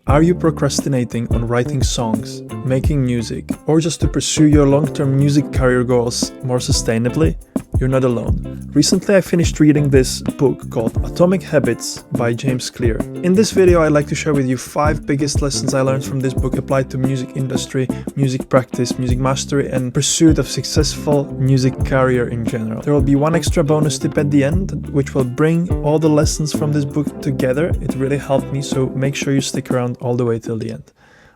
Are you procrastinating on writing songs, making music, or just to pursue your long-term music career goals more sustainably? You're not alone. Recently I finished reading this book called Atomic Habits by James Clear. In this video I'd like to share with you 5 biggest lessons I learned from this book applied to music industry, music practice, music mastery, and pursuit of successful music career in general. There will be one extra bonus tip at the end, which will bring all the lessons from this book together. It really helped me, so make sure you stick around all the way till the end.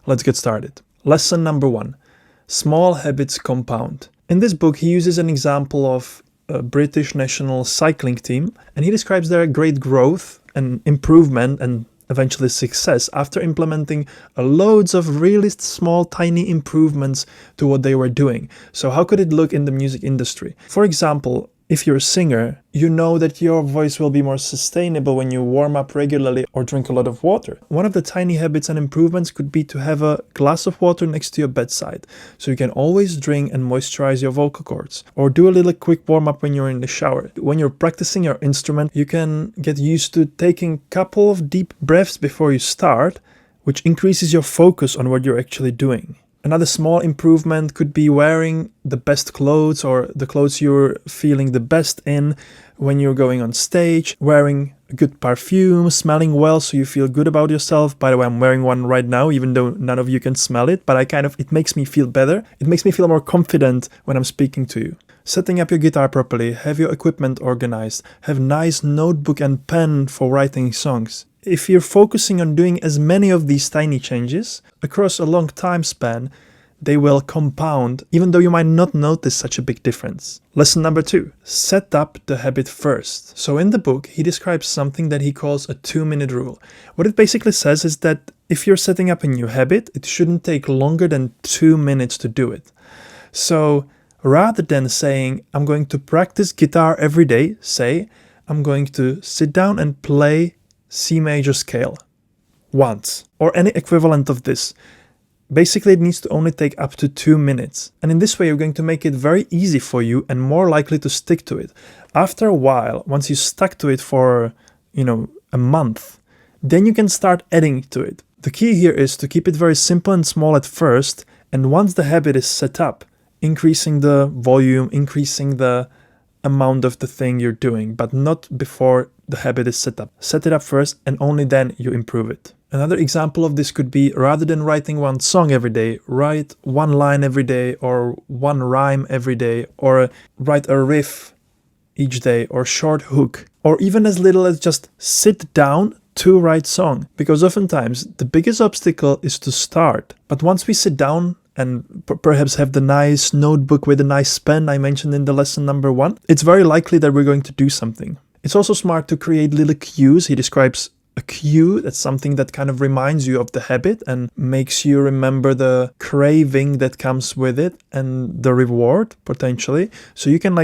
Let's get started. Lesson number 1. Small habits compound. In this book he uses an example of a British national cycling team, and he describes their great growth and improvement and eventually success after implementing loads of really small tiny improvements to what they were doing. So how could it look in the music industry? For example, if you're a singer, you know that your voice will be more sustainable when you warm up regularly or drink a lot of water. One of the tiny habits and improvements could be to have a glass of water next to your bedside, so you can always drink and moisturize your vocal cords. Or do a little quick warm up when you're in the shower. When you're practicing your instrument, you can get used to taking a couple of deep breaths before you start, which increases your focus on what you're actually doing. Another small improvement could be wearing the best clothes or the clothes you're feeling the best in when you're going on stage, wearing a good perfume, smelling well so you feel good about yourself. By the way, I'm wearing one right now, even though none of you can smell it, but it makes me feel better. It makes me feel more confident when I'm speaking to you. Setting up your guitar properly, have your equipment organized, have nice notebook and pen for writing songs. If you're focusing on doing as many of these tiny changes across a long time span, they will compound, even though you might not notice such a big difference. Lesson number 2. Set up the habit first. So in the book, he describes something that he calls a 2-minute rule. What it basically says is that if you're setting up a new habit, it shouldn't take longer than 2 minutes to do it. So rather than saying, I'm going to practice guitar every day, say, I'm going to sit down and play C major scale once, or any equivalent of this. Basically, it needs to only take up to 2 minutes. And in this way, you're going to make it very easy for you and more likely to stick to it. After a while, once you stuck to it for, a month, then you can start adding to it. The key here is to keep it very simple and small at first. And once the habit is set up, increasing the volume, increasing the amount of the thing you're doing, but not before the habit is set up. Set it up first and only then you improve it. Another example of this could be, rather than writing one song every day, write one line every day or one rhyme every day, or write a riff each day or short hook, or even as little as just sit down to write song. Because oftentimes the biggest obstacle is to start. But once we sit down and perhaps have the nice notebook with a nice pen I mentioned in the lesson number 1, it's very likely that we're going to do something. It's also smart to create little cues. He describes a cue, that's something that kind of reminds you of the habit and makes you remember the craving that comes with it and the reward, potentially. So you can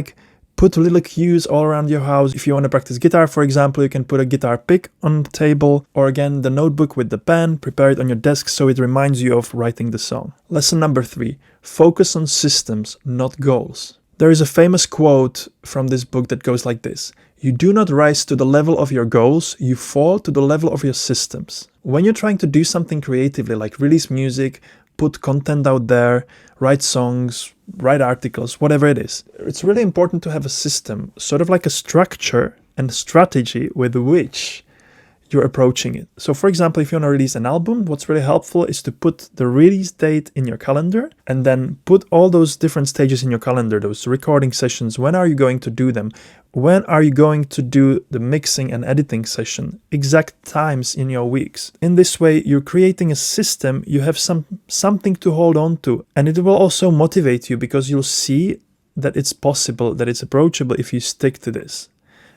put little cues all around your house. If you want to practice guitar, for example, you can put a guitar pick on the table, or again, the notebook with the pen, prepare it on your desk so it reminds you of writing the song. Lesson number 3, focus on systems, not goals. There is a famous quote from this book that goes like this: you do not rise to the level of your goals, you fall to the level of your systems. When you're trying to do something creatively, like release music, put content out there, write songs, write articles, whatever it is, it's really important to have a system, sort of like a structure and strategy with which you're approaching it. So for example, if you want to release an album, what's really helpful is to put the release date in your calendar and then put all those different stages in your calendar, those recording sessions. When are you going to do them? When are you going to do the mixing and editing session? Exact times in your weeks. In this way, you're creating a system, you have something to hold on to, and it will also motivate you because you'll see that it's possible, that it's approachable if you stick to this.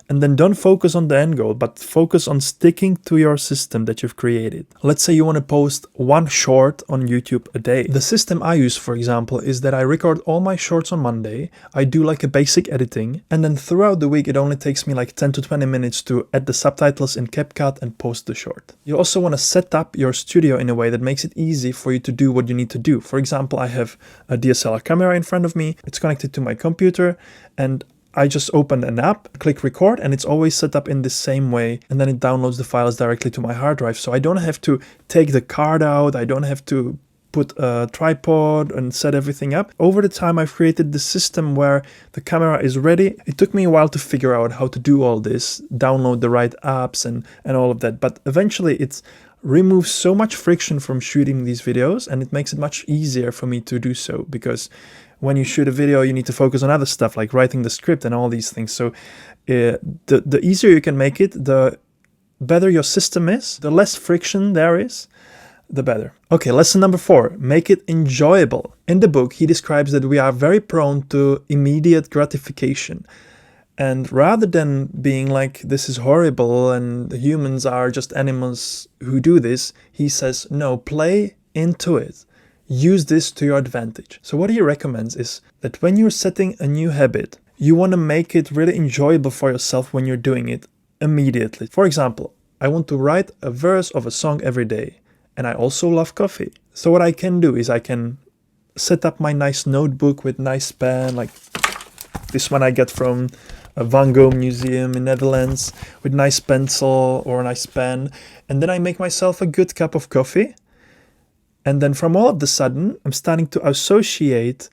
And then don't focus on the end goal, but focus on sticking to your system that you've created. Let's say you want to post one short on YouTube a day. The system I use, for example, is that I record all my shorts on Monday, I do a basic editing, and then throughout the week it only takes me 10 to 20 minutes to add the subtitles in CapCut and post the short. You also want to set up your studio in a way that makes it easy for you to do what you need to do. For example, I have a DSLR camera in front of me, it's connected to my computer, and I just open an app, click record, and it's always set up in the same way. And then it downloads the files directly to my hard drive. So I don't have to take the card out. I don't have to put a tripod and set everything up. Over the time, I've created this system where the camera is ready. It took me a while to figure out how to do all this, download the right apps and all of that. But eventually it's removes so much friction from shooting these videos, and it makes it much easier for me to do so, because when you shoot a video, you need to focus on other stuff like writing the script and all these things. So the easier you can make it, the better your system is, the less friction there is, the better. Okay, lesson number 4, make it enjoyable. In the book, he describes that we are very prone to immediate gratification. And rather than being like, this is horrible and humans are just animals who do this, he says, no, play into it. Use this to your advantage. So what he recommends is that when you're setting a new habit, you want to make it really enjoyable for yourself when you're doing it immediately. For example, I want to write a verse of a song every day, and I also love coffee. So what I can do is I can set up my nice notebook with nice pen, like this one I get from a Van Gogh museum in Netherlands, with nice pencil or a nice pen. And then I make myself a good cup of coffee. And then from all of a sudden, I'm starting to associate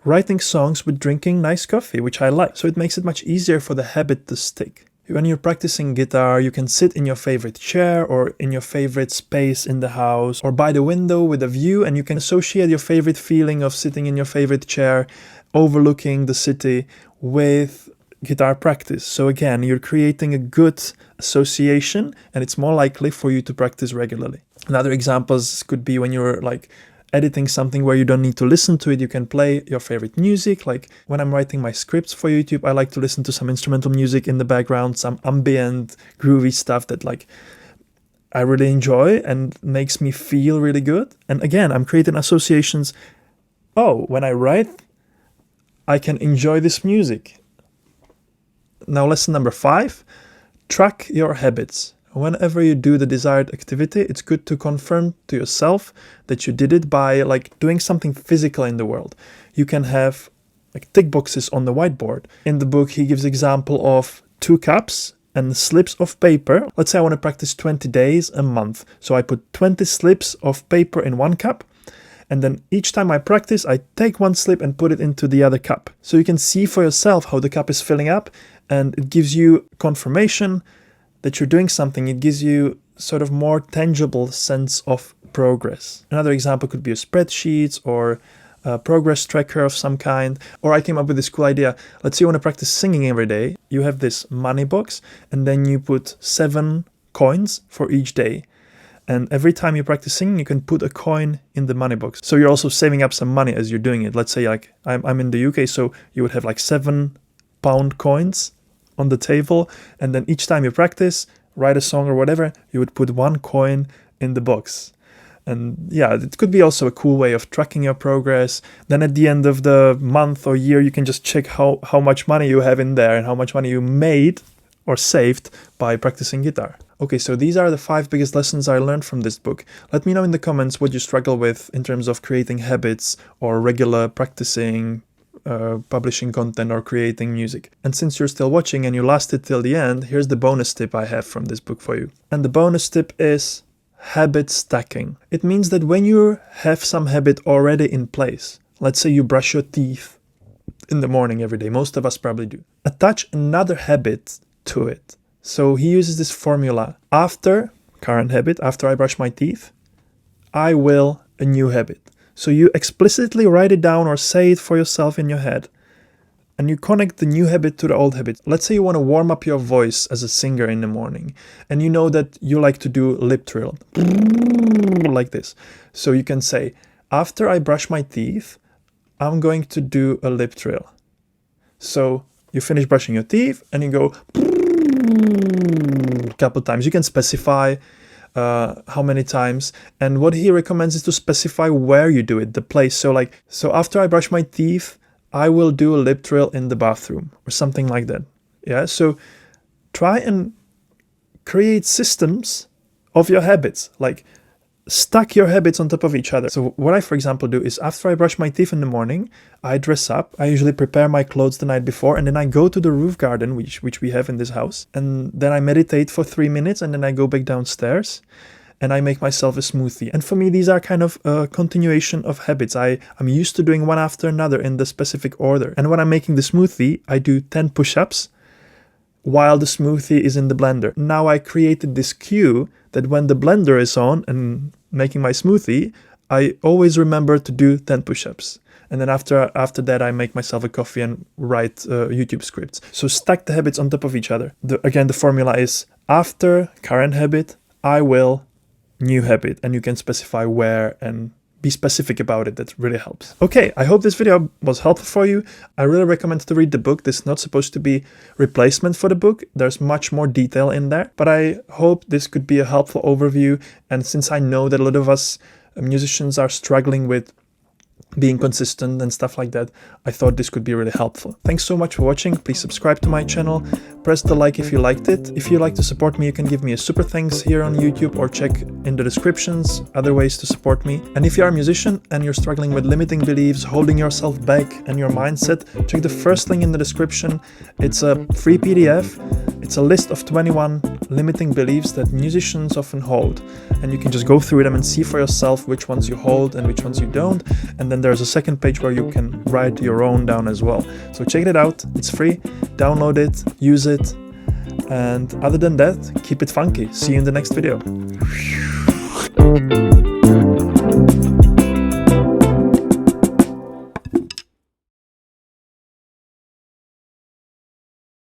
writing songs with drinking nice coffee, which I like. So it makes it much easier for the habit to stick. When you're practicing guitar, you can sit in your favorite chair or in your favorite space in the house or by the window with a view, and you can associate your favorite feeling of sitting in your favorite chair overlooking the city with guitar practice. So again, you're creating a good association, and it's more likely for you to practice regularly. Another examples could be when you're like editing something where you don't need to listen to it, you can play your favorite music. Like when I'm writing my scripts for YouTube, I like to listen to some instrumental music in the background, some ambient, groovy stuff that like I really enjoy and makes me feel really good. And again, I'm creating associations. Oh, when I write, I can enjoy this music. Now, lesson number 5, track your habits. Whenever you do the desired activity, it's good to confirm to yourself that you did it by like doing something physical in the world. You can have like tick boxes on the whiteboard. In the book, he gives example of 2 cups and slips of paper. Let's say I want to practice 20 days a month. So I put 20 slips of paper in one cup. And then each time I practice, I take one slip and put it into the other cup. So you can see for yourself how the cup is filling up, and it gives you confirmation that you're doing something. It gives you sort of more tangible sense of progress. Another example could be a spreadsheet or a progress tracker of some kind. Or I came up with this cool idea. Let's say you want to practice singing every day. You have this money box, and then you put 7 coins for each day. And every time you practice singing, you can put a coin in the money box. So you're also saving up some money as you're doing it. Let's say like I'm in the UK, so you would have like 7 pound coins on the table. And then each time you practice, write a song or whatever, you would put 1 coin in the box. And yeah, it could be also a cool way of tracking your progress. Then at the end of the month or year, you can just check how much money you have in there and how much money you made or saved by practicing guitar. Okay, so these are the 5 biggest lessons I learned from this book. Let me know in the comments what you struggle with in terms of creating habits or regular practicing, publishing content or creating music. And since you're still watching and you lasted till the end, here's the bonus tip I have from this book for you. And the bonus tip is habit stacking. It means that when you have some habit already in place, let's say you brush your teeth in the morning every day, most of us probably do, attach another habit to it. So he uses this formula. After current habit, after I brush my teeth, I will a new habit. So you explicitly write it down or say it for yourself in your head, and you connect the new habit to the old habit. Let's say you want to warm up your voice as a singer in the morning, and you know that you like to do lip trill, like this. So you can say, after I brush my teeth, I'm going to do a lip trill. So you finish brushing your teeth and you go a couple times. You can specify how many times, and what he recommends is to specify where you do it, the place. So after I brush my teeth, I will do a lip trill in the bathroom or something like that. Yeah, so try and create systems of your habits. Like stack your habits on top of each other. So what I, for example, do is after I brush my teeth in the morning, I dress up. I usually prepare my clothes the night before, and then I go to the roof garden, which we have in this house. And then I meditate for 3 minutes, and then I go back downstairs and I make myself a smoothie. And for me, these are kind of a continuation of habits. I'm used to doing one after another in the specific order. And when I'm making the smoothie, I do 10 push-ups while the smoothie is in the blender. Now I created this cue that when the blender is on and making my smoothie, I always remember to do 10 push-ups. And then after that, I make myself a coffee and write YouTube scripts. So stack the habits on top of each other. Again, the formula is after current habit, I will new habit. And you can specify where and be specific about it. That really helps. Okay, I hope this video was helpful for you. I really recommend to read the book. This is not supposed to be replacement for the book. There's much more detail in there, but I hope this could be a helpful overview. And since I know that a lot of us musicians are struggling with being consistent and stuff like that, I thought this could be really helpful. Thanks so much for watching. Please subscribe to my channel. Press the like if you liked it. If you'd like to support me, you can give me a super thanks here on YouTube or check in the descriptions other ways to support me. And if you are a musician and you're struggling with limiting beliefs, holding yourself back and your mindset, check the first link in the description. It's a free PDF. It's a list of 21 limiting beliefs that musicians often hold. And you can just go through them and see for yourself which ones you hold and which ones you don't. And then there's a second page where you can write your own down as well. So check it out. It's free. Download it, use it. And other than that, keep it funky. See you in the next video.